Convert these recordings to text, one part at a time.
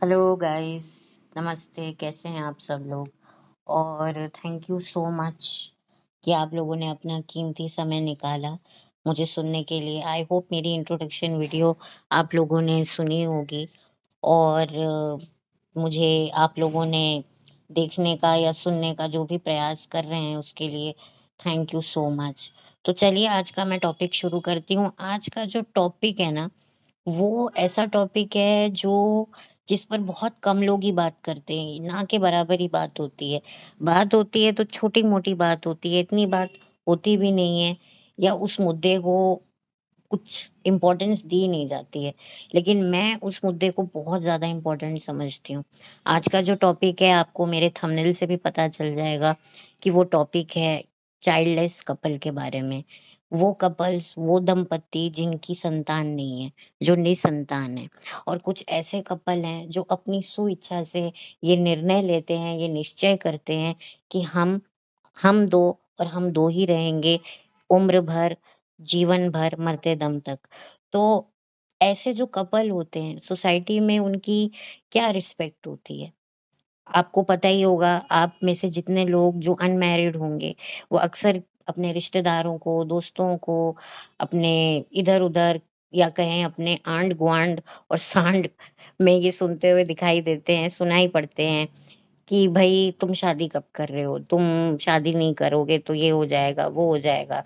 Hello guys. नमस्ते, कैसे हैं आप सब लोग? और थैंक यू सो मच कि आप लोगों ने अपना कीमती समय निकाला मुझे सुनने के लिए। आई होप मेरी इंट्रोडक्शन वीडियो आप लोगों ने सुनी होगी और मुझे आप लोगों ने देखने का या सुनने का जो भी प्रयास कर रहे हैं उसके लिए थैंक यू सो मच। तो चलिए आज का मैं टॉपिक शुरू करती हूँ। आज का जो टॉपिक है ना, वो ऐसा टॉपिक है जो जिस पर बहुत कम लोग ही बात करते हैं, ना के बराबर ही बात होती है। बात होती है तो छोटी-मोटी बात होती है, इतनी बात होती भी नहीं है या उस मुद्दे को कुछ इम्पोर्टेंस दी नहीं जाती है। लेकिन मैं उस मुद्दे को बहुत ज़्यादा इम्पोर्टेंट समझती हूँ। आज का जो टॉपिक है आपको मेरे थंबनेल से भी पता चल जाएगा कि वो टॉपिक है चाइल्डलेस कपल के बारे में। वो कपल्स, वो दंपत्ति जिनकी संतान नहीं है, जो निसंतान है। और कुछ ऐसे कपल हैं जो अपनी स्वेच्छा से ये निर्णय लेते हैं, ये निश्चय करते हैं कि हम 2 और हम 2 ही रहेंगे उम्र भर, जीवन भर, मरते दम तक। तो ऐसे जो कपल होते हैं, सोसाइटी में उनकी क्या रिस्पेक्ट होती है? आपको पता ही होगा, आप में से जितने लोग जो अनमैरिड होंगे, वो अक्सर अपने रिश्तेदारों को, दोस्तों को, अपने इधर-उधर या कहें अपने आंढ-गुआंढ और सांड में ये सुनते हुए दिखाई देते हैं, सुनाई पड़ते हैं कि भई तुम शादी कब कर रहे हो? तुम शादी नहीं करोगे तो ये हो जाएगा, वो हो जाएगा।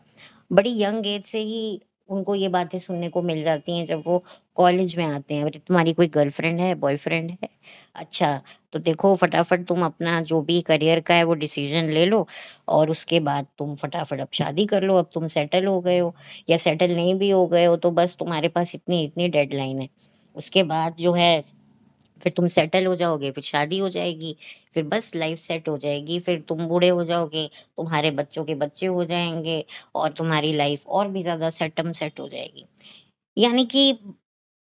बड़ी यंग एज से ही उनको ये बातें सुनने को मिल जाती हैं जब वो कॉलेज में आते हैं। अरे तुम्हारी कोई गर्लफ्रेंड है, बॉयफ्रेंड है? अच्छा, तो देखो फटाफट तुम अपना जो भी करियर का है वो डिसीज़न ले लो और उसके बाद तुम फटाफट अब शादी कर लो, अब तुम सेटल हो गए हो या सेटल नहीं भी हो गए हो तो बस तुम्हारे पास इतनी-इतनी डेडलाइन है। उसके बाद जो है फिर तुम सेटल हो जाओगे, फिर शादी हो जाएगी, फिर बस लाइफ सेट हो जाएगी, फिर तुम बूढ़े हो जाओगे, तुम्हारे बच्चों के बच्चे हो जाएँगे और तुम्हारी लाइफ और भी ज़्यादा सेटम सेट हो जाएगी। यानी कि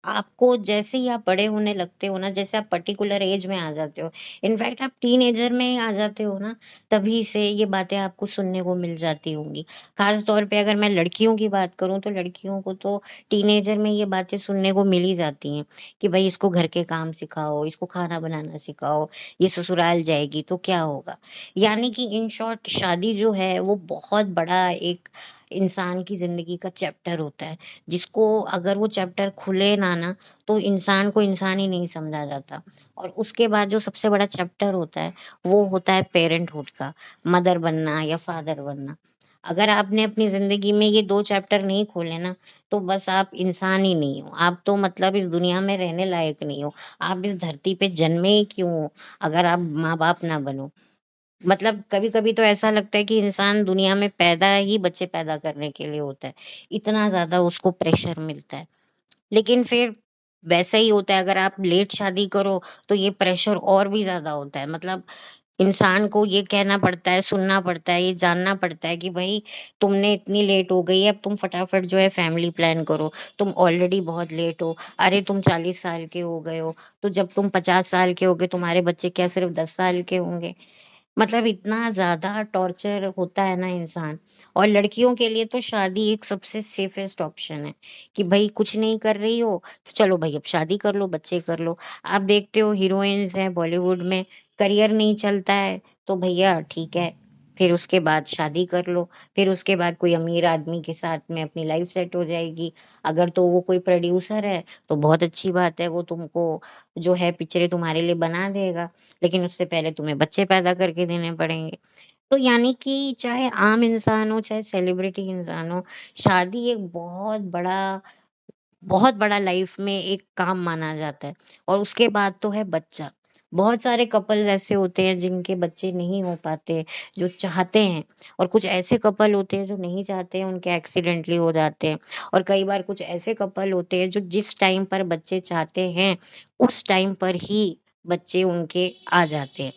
आपको जैसे ही आप बड़े होने लगते हो ना, जैसे आप पर्टिकुलर एज में आ जाते हो, इनफैक्ट आप टीनेजर में आ जाते हो ना, तभी से ये बातें आपको सुनने को मिल जाती होंगी। ख़ास तौर पे अगर मैं लड़कियों की बात करूँ, तो लड़कियों को तो टीनेजर में ये बातें सुनने को मिल ही जाती हैं कि भई इसको घर के काम सिखाओ, इसको खाना बनाना सिखाओ, ये ससुराल जाएगी तो क्या होगा? यानी कि इन शॉर्ट शादी जो है, वो बहुत बड़ा एक इंसान की ज़िंदगी का चैप्टर होता है। जिसको अगर वो चैप्टर खुले ना, तो इंसान को इंसान ही नहीं समझा जाता। और उसके बाद जो सबसे बड़ा चैप्टर होता है, वो होता है पेरेंटहुड का, मदर बनना या फादर बनना। अगर आपने अपनी ज़िंदगी में ये 2 चैप्टर नहीं खोले ना, तो बस आप इंसान ही नहीं हो। आप तो मतलब इस दुनिया में रहने लायक नहीं हो। आप इस धरती पे जन्मे ही क्यों हो, अगर आप माँ-बाप ना बनो? मतलब कभी-कभी तो ऐसा लगता है कि इंसान दुनिया में पैदा ही बच्चे पैदा करने के लिए होता है। इतना ज़्यादा उसको प्रेशर मिलता है। लेकिन फिर वैसा ही होता है अगर आप लेट शादी करो, तो ये प्रेशर और भी ज़्यादा होता है। मतलब इंसान को ये कहना पड़ता है, सुनना पड़ता है, ये जानना पड़ता है कि भई तुमने इतनी लेट हो गई है, अब तुम फटाफट जो है फैमिली प्लान करो। तुम ऑलरेडी बहुत लेट हो। अरे तुम 40 साल के हो गए हो, तो जब तुम 50 साल के होगे, तुम्हारे बच्चे क्या सिर्फ़ 10 साल के होंगे? मतलब इतना ज़्यादा टॉर्चर होता है ना इंसान। और लड़कियों के लिए तो शादी एक सबसे सेफेस्ट ऑप्शन है कि भई कुछ नहीं कर रही हो, तो चलो भई अब शादी कर लो, बच्चे कर लो। आप देखते हो हीरोइन्स हैं बॉलीवुड में, करियर नहीं चलता है, तो भैया ठीक है, फिर उसके बाद शादी कर लो, फिर उसके बाद कोई अमीर आदमी के साथ में अपनी लाइफ़ सेट हो जाएगी। अगर तो वो कोई प्रोड्यूसर है, तो बहुत अच्छी बात है, वो तुमको जो है पिक्चरें तुम्हारे लिए बना देगा। लेकिन उससे पहले तुम्हें बच्चे पैदा करके देने पड़ेंगे। तो यानी कि चाहे आम इंसान हो, चाहे सेलिब्रिटी इंसान हो, शादी एक बहुत बड़ा लाइफ में एक काम माना जाता है। और उसके बाद तो है बच्चा। बहुत सारे कपल्स ऐसे होते हैं जिनके बच्चे नहीं हो पाते, जो चाहते हैं और कुछ ऐसे कपल होते हैं जो नहीं चाहते हैं, उनके एक्सीडेंटली हो जाते हैं। और कई बार कुछ ऐसे कपल होते हैं जो जिस टाइम पर बच्चे चाहते हैं, उस टाइम पर ही बच्चे उनके आ जाते हैं।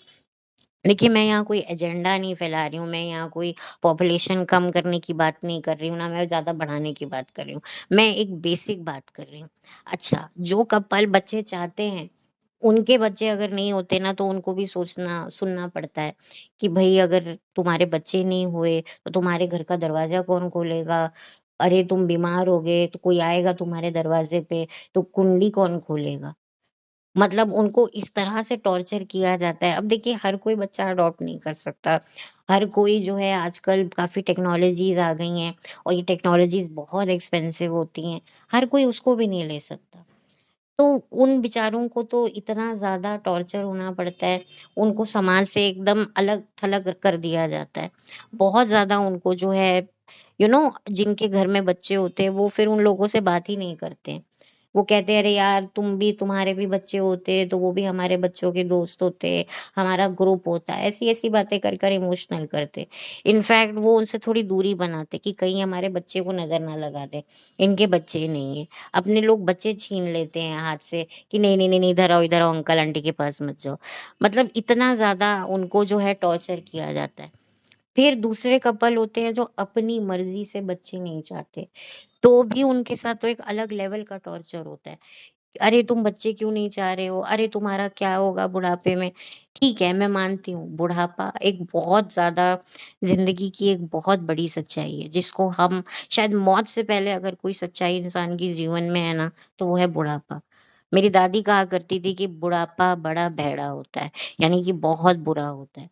देखिए, मैं यहाँ कोई एजेंडा नहीं फैला रही हूँ, मैं यहाँ कोई पॉपुलेशन कम करने की बात नहीं कर रही हूँ, ना मैं ज़्यादा बढ़ाने की बात कर रही हूँ। मैं एक बेसिक बात कर रही हूँ। अच्छा, जो कपल बच्चे चाहते हैं, उनके बच्चे अगर नहीं होते ना, तो उनको भी सोचना सुनना पड़ता है कि भई अगर तुम्हारे बच्चे नहीं हुए, तो तुम्हारे घर का दरवाज़ा कौन खोलेगा? अरे, तुम बीमार हो गए, तो कोई आएगा तुम्हारे दरवाज़े पे, तो कुंडी कौन खोलेगा? मतलब उनको इस तरह से टॉर्चर किया जाता है। अब देखिए हर कोई बच्चा अडॉप्ट नहीं कर सकता। हर कोई जो है आजकल काफ़ी टेक्नोलॉज़ीज़ आ गई हैं और ये टेक्नोलॉज़ीज़ बहुत एक्सपेंसिव होती हैं। हर कोई उसको भी नहीं ले सकता। तो उन बेचारों को तो इतना ज़्यादा टॉर्चर होना पड़ता है, उनको समाज से एकदम अलग-थलग कर दिया जाता है। बहुत ज़्यादा उनको जो है जिनके घर में बच्चे होते हैं, वो फिर उन लोगों से बात ही नहीं करते हैं। वो कहते हैं, "अरे यार, तुम्हारे भी बच्चे होते, तो वो भी हमारे बच्चों के दोस्त होते, हमारा ग्रुप होता।" ऐसी-ऐसी बातें कर कर इमोशनल करते। इनफैक्ट वो उनसे थोड़ी दूरी बनाते कि कहीं हमारे बच्चे को नज़र ना लगा दें, इनके बच्चे ही नहीं हैं। अपने लोग बच्चे छीन लेते हैं हाथ से कि नहीं, नहीं, नहीं, नहीं, इधर आओ अंकल आंटी के पास मत जाओ। मतलब इतना ज़्यादा उनको जो है टॉर्चर किया जाता है। फिर दूसरे कपल होते हैं जो अपनी मर्ज़ी से बच्चे नहीं चाहते, तो भी उनके साथ तो एक अलग लेवल का टॉर्चर होता है। अरे तुम बच्चे क्यों नहीं चाह रहे हो? अरे तुम्हारा क्या होगा बुढ़ापे में? ठीक है, मैं मानती हूँ, बुढ़ापा एक बहुत ज़्यादा ज़िंदगी की एक बहुत बड़ी सच्चाई है, जिसको हम शायद मौत से पहले अगर कोई सच्चाई इंसान के जीवन में है ना, तो वो है बुढ़ापा। मेरी दादी कहा करती थी कि बुढ़ापा बड़ा भैड़ा होता है, यानी कि बहुत बुरा होता है।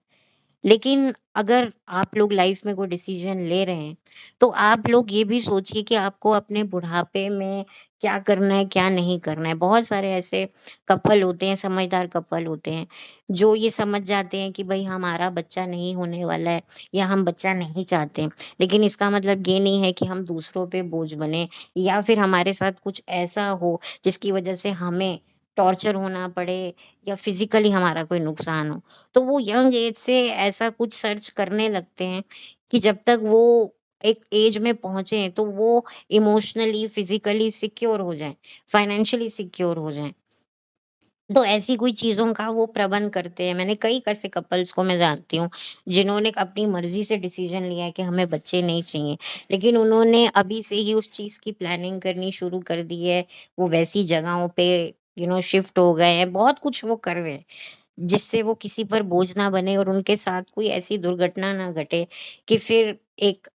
लेकिन अगर आप लोग लाइफ में कोई डिसीजन ले रहे हैं, तो आप लोग ये भी सोचिए कि आपको अपने बुढ़ापे में क्या करना है, क्या नहीं करना है। बहुत सारे ऐसे कपल होते हैं, समझदार कपल होते हैं, जो ये समझ जाते हैं कि भई हमारा बच्चा नहीं होने वाला है या हम बच्चा नहीं चाहते। लेकिन इसका मतलब ये नहीं है कि हम दूसरों पे बोझ बने या फिर हमारे साथ कुछ ऐसा हो, जिसकी वजह से हमें टॉर्चर होना पड़े या फिज़िकली हमारा कोई नुकसान हो। तो वो यंग एज से ऐसा कुछ सर्च करने लगते हैं कि जब तक वो एक एज में पहुँचे तो वो इमोशनली, फिज़िकली सिक्योर हो जाएँ, फाइनेंशियली सिक्योर हो जाएँ। तो ऐसी कोई चीज़ों का वो प्रबंध करते हैं। मैंने कई ऐसे कपल्स को मैं जानती हूँ, जिन्होंने अपनी मर्ज़ी से डिसीज़न लिया है कि हमें बच्चे नहीं चाहिए। लेकिन उन्होंने अभी से ही उस चीज़ की प्लानिंग करनी शुरू कर दी है। वो वैसी जगहों पे शिफ्ट हो गए हैं, बहुत कुछ वो कर रहे हैं। जिससे वो किसी पर बोझ ना बने और उनके साथ कोई ऐसी दुर्घटना ना घटे कि फिर एक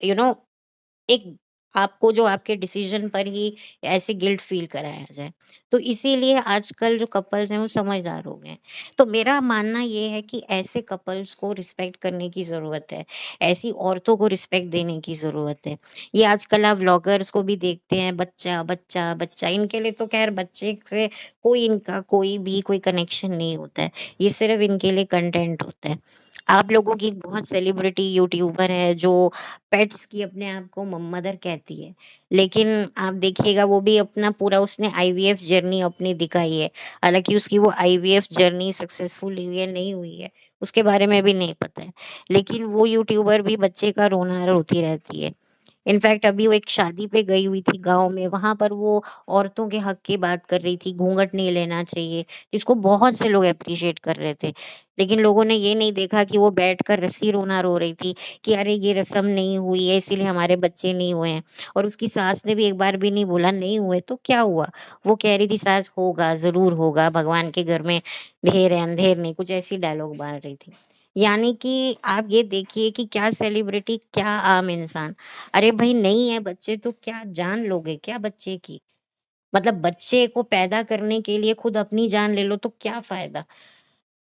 एक आपको जो आपके डिसीजन पर ही ऐसे गिल्ट फील कराया जाए। तो इसीलिए आजकल जो कपल्स हैं वो समझदार हो गए हैं। तो मेरा मानना ये है कि ऐसे कपल्स को रिस्पेक्ट करने की ज़रूरत है। ऐसी औरतों को रिस्पेक्ट देने की ज़रूरत है। ये आजकल आप व्लॉगर्स को भी देखते हैं, बच्चा, बच्चा, बच्चा। इनके लिए तो ख़ैर बच्चे से कोई कनेक्शन नहीं होता है। ये सिर्फ़ इनके लिए कंटेंट होता है। आप लोगों की एक बहुत सेलिब्रिटी यूट्यूबर है जो पेट्स की अपने आप को मदर कहती है। लेकिन आप देखिएगा वो भी अपना पूरा उसने आईवीएफ जर्नी अपनी दिखाई है। हालाँकि उसकी वो आईवीएफ जर्नी सक्सेसफुल हुई है, नहीं हुई है, उसके बारे में भी नहीं पता है। लेकिन वो यूट्यूबर भी बच्चे का रोना रोती रहती है। इनफैक्ट अभी वो एक शादी पे गई हुई थी गाँव में, वहाँ पर वो औरतों के हक की बात कर रही थी, घूंघट नहीं लेना चाहिए, जिसको बहुत से लोग एप्रिशिएट कर रहे थे। लेकिन लोगों ने ये नहीं देखा कि वो बैठकर रसी रोना रो रही थी कि अरे ये रस्म नहीं हुई है इसीलिए हमारे बच्चे नहीं हुए हैं। और उसकी सास ने भी एक बार भी नहीं बोला नहीं हुए तो क्या हुआ? वो कह रही थी सास होगा, ज़रूर होगा, भगवान के घर में ढेर है अंधेर नहीं, कुछ ऐसी डायलॉग मार रही थी। यानी कि आप ये देखिए कि क्या सेलिब्रिटी, क्या आम इंसान। अरे भाई नहीं है बच्चे तो क्या जान लोगे क्या बच्चे की? मतलब बच्चे को पैदा करने के लिए खुद अपनी जान ले लो तो क्या फ़ायदा?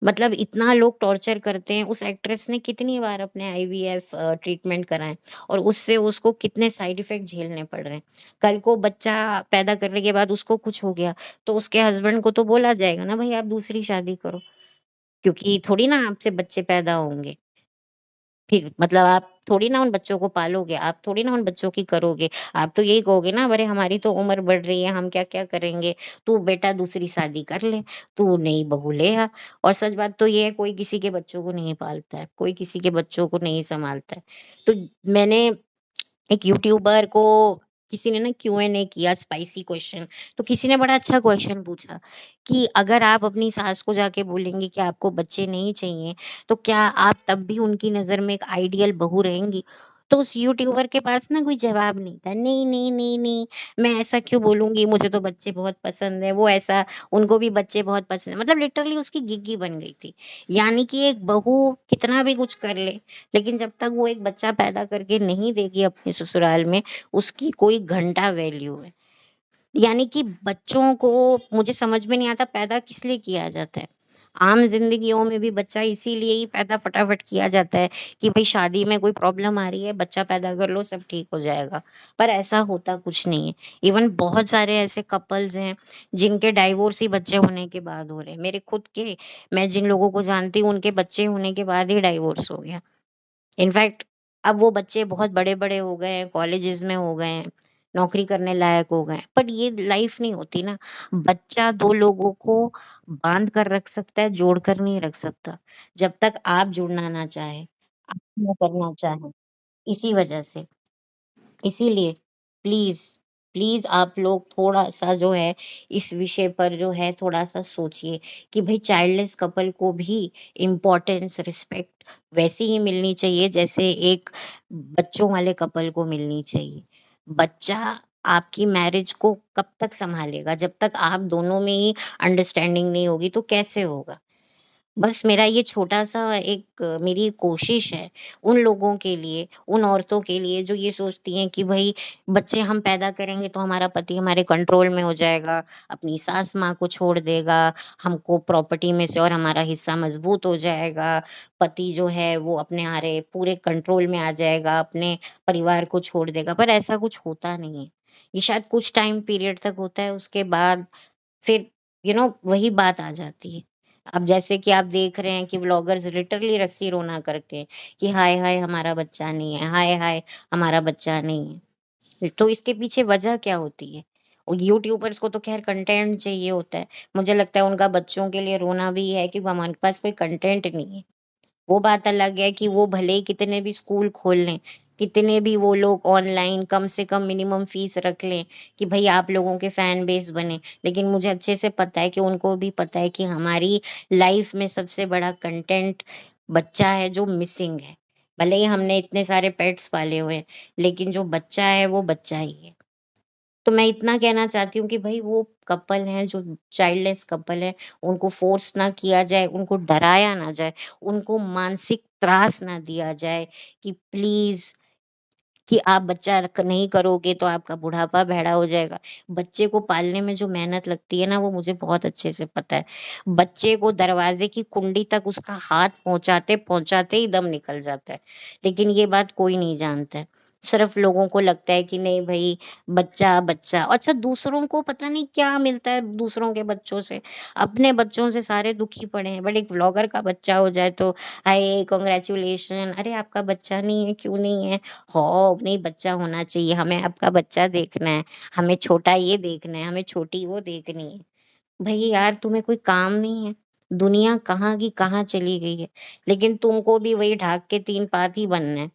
मतलब इतना लोग टॉर्चर करते हैं। उस एक्ट्रेस ने कितनी बार अपने आईवीएफ ट्रीटमेंट कराए और उससे उसको कितने साइड इफ़ेक्ट झेलने पड़ रहे हैं। कल को बच्चा पैदा करने के बाद उसको कुछ हो गया, तो उसके हस्बैंड को तो बोला जाएगा ना भई आप दूसरी शादी करो, क्योंकि थोड़ी ना आपसे बच्चे पैदा होंगे। फिर मतलब आप थोड़ी ना उन बच्चों को पालोगे, आप थोड़ी ना उन बच्चों की करोगे। आप तो यही कहोगे ना, "अरे! हमारी तो उम्र बढ़ रही है, हम क्या-क्या करेंगे? तू बेटा दूसरी शादी कर ले, तू नई बहू ले आ।" और सच बात तो ये है कोई किसी के बच्चों को नहीं पालता है, कोई किसी के बच्चों को नहीं सँभालता है। तो मैंने एक यूट्यूबर को किसी ने ना क्यूएनए किया स्पाइसी क्वेश्चन, तो किसी ने बड़ा अच्छा क्वेश्चन पूछा कि अगर आप अपनी सास को जाके बोलेंगे कि आपको बच्चे नहीं चाहिए, तो क्या आप तब भी उनकी नज़र में एक आइडियल बहू रहेंगी? तो उस यूट्यूबर के पास ना कोई जवाब नहीं था। नहीं, नहीं, नहीं, नहीं, मैं ऐसा क्यों बोलूँगी? मुझे तो बच्चे बहुत पसंद है। वो ऐसा उनको भी बच्चे बहुत पसंद है। मतलब लिटरली उसकी गिग्गी बन गई थी। यानी कि एक बहू कितना भी कुछ कर ले, लेकिन जब तक वो एक बच्चा पैदा करके नहीं देगी अपने ससुराल में, उसकी कोई घंटा वैल्यू है। यानी कि बच्चों को मुझे समझ में नहीं आता पैदा किस लिए किया जाता है। आम ज़िंदगियों में भी बच्चा इसीलिए ही पैदा फटाफट किया जाता है कि भई शादी में कोई प्रॉब्लम आ रही है, बच्चा पैदा कर लो सब ठीक हो जाएगा। पर ऐसा होता कुछ नहीं है। इवन बहुत सारे ऐसे कपल्स हैं जिनके डाइवोर्स ही बच्चे होने के बाद हो रहे हैं। मेरे खुद के मैं जिन लोगों को जानती हूँ उनके बच्चे होने के बाद ही डाइवोर्स हो गया। इनफैक्ट अब वो बच्चे बहुत बड़े-बड़े हो गए हैं, कॉलेजेस में हो गए हैं, नौकरी करने लायक हो गए हैं। पर ये लाइफ नहीं होती ना। बच्चा 2 लोगों को बाँध कर रख सकता है, जोड़ कर नहीं रख सकता। जब तक आप जुड़ना ना चाहें, आप ना करना चाहें। इसी वजह से। इसीलिए प्लीज़, प्लीज़ आप लोग थोड़ा-सा जो है इस विषय पर जो है थोड़ा-सा सोचिए कि भई चाइल्डलेस कपल को भी इम्पोर्टेंस, रिस्पेक्ट वैसी ही मिलनी चाहिए जैसे एक बच्चों वाले कपल को मिलनी चाहिए। बच्चा आपकी मैरिज को कब तक सँभालेगा? जब तक आप दोनों में ही अंडरस्टैंडिंग नहीं होगी तो कैसे होगा? बस मेरा ये छोटा-सा एक मेरी कोशिश है उन लोगों के लिए, उन औरतों के लिए जो ये सोचती हैं कि भई बच्चे हम पैदा करेंगे तो हमारा पति हमारे कंट्रोल में हो जाएगा, अपनी सास-माँ को छोड़ देगा, हमको प्रॉपर्टी में से और हमारा हिस्सा मज़बूत हो जाएगा, पति जो है वो अपने हारे पूरे कंट्रोल में आ जाएगा, अपने परिवार को छोड़ देगा, पर ऐसा कुछ होता नहीं है। ये शायद कुछ टाइम पीरियड तक होता है, उसके बाद फिर वही बात आ जाती है। अब जैसे कि आप देख रहे हैं कि व्लॉगर्स लिटरली रस्सी रोना करते हैं कि हाय हाय हमारा बच्चा नहीं है, हाय हाय हमारा बच्चा नहीं है। तो इसके पीछे वजह क्या होती है? और यूट्यूबर्स को तो खैर कंटेंट चाहिए होता है। मुझे लगता है उनका बच्चों के लिए रोना भी है कि हमारे पास कोई कंटेंट नहीं है। वो बात अलग है कि वो भले ही कितने भी स्कूल खोल लें, कितने भी वो लोग ऑनलाइन कम से कम मिनिमम फीस रख लें कि भई आप लोगों के फैन बेस बने। लेकिन मुझे अच्छे से पता है कि उनको भी पता है कि हमारी लाइफ में सबसे बड़ा कंटेंट बच्चा है जो मिसिंग है। भले ही हमने इतने सारे पेट्स पाले हुए हैं, लेकिन जो बच्चा है वो बच्चा ही है। तो मैं इतना कहना चाहती हूँ कि भई वो कपल हैं जो चाइल्डलेस कपल हैं, उनको फ़ोर्स ना किया जाए, उनको डराया ना जाए, उनको मानसिक त्रास ना दिया जाए कि प्लीज़ कि आप बच्चा नहीं करोगे तो आपका बुढ़ापा भैड़ा हो जाएगा। बच्चे को पालने में जो मेहनत लगती है ना वो मुझे बहुत अच्छे से पता है। बच्चे को दरवाज़े की कुंडी तक उसका हाथ पहुँचाते ही दम निकल जाता है। लेकिन ये बात कोई नहीं जानता है। सिर्फ़ लोगों को लगता है कि नहीं भई बच्चा, बच्चा अच्छा दूसरों को पता नहीं क्या मिलता है दूसरों के बच्चों से। अपने बच्चों से सारे दुखी पड़े हैं बट एक व्लॉगर का बच्चा हो जाए तो हाय कांग्रेचुलेशन अरे आपका बच्चा नहीं है, क्यों नहीं है? हो, नहीं बच्चा होना चाहिए, हमें आपका बच्चा देखना है, हमें छोटा ये देखना है, हमें छोटी वो देखनी है। भई यार तुम्हें कोई काम नहीं है? दुनिया कहाँ की कहाँ चली गई है, लेकिन तुमको भी वही ढाक के 3 पात ही बनना है।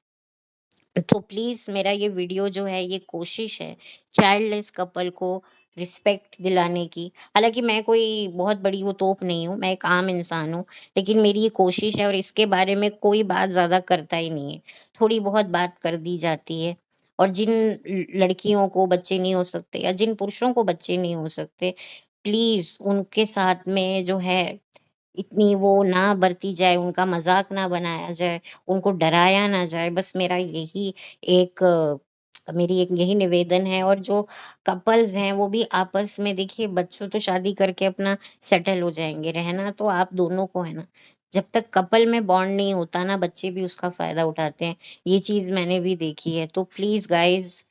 तो प्लीज़ मेरा ये वीडियो जो है ये कोशिश है चाइल्डलेस कपल को रिस्पेक्ट दिलाने की। हालाँकि मैं कोई बहुत बड़ी वो तोप नहीं हूँ, मैं एक आम इंसान हूँ, लेकिन मेरी ये कोशिश है और इसके बारे में कोई बात ज़्यादा करता ही नहीं है। थोड़ी बहुत बात कर दी जाती है और जिन लड़कियों को बच्चे नहीं हो सकते या जिन पुरुषों को बच्चे नहीं हो सकते, प्लीज़ उनके साथ में जो है इतनी वो ना बरती जाए, उनका मज़ाक ना बनाया जाए, उनको डराया ना जाए, बस मेरा यही एक मेरी एक यही निवेदन है और जो कपल्स हैं वो भी आपस में देखिए बच्चों तो शादी करके अपना सेटल हो जाएँगे, रहना तो आप दोनों को है ना। जब तक कपल में बॉन्ड नहीं होता ना बच्चे भी उसका फ़ायदा उठाते हैं, ये चीज़ मैंने भी देखी है। तो प्लीज़ गाइज़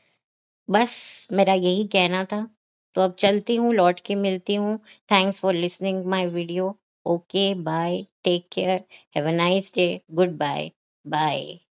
बस मेरा यही कहना था। तो अब चलती हूँ, लौट के मिलती हूँ। Thanks for listening my video. Okay, bye, take care, have a nice day, goodbye, bye.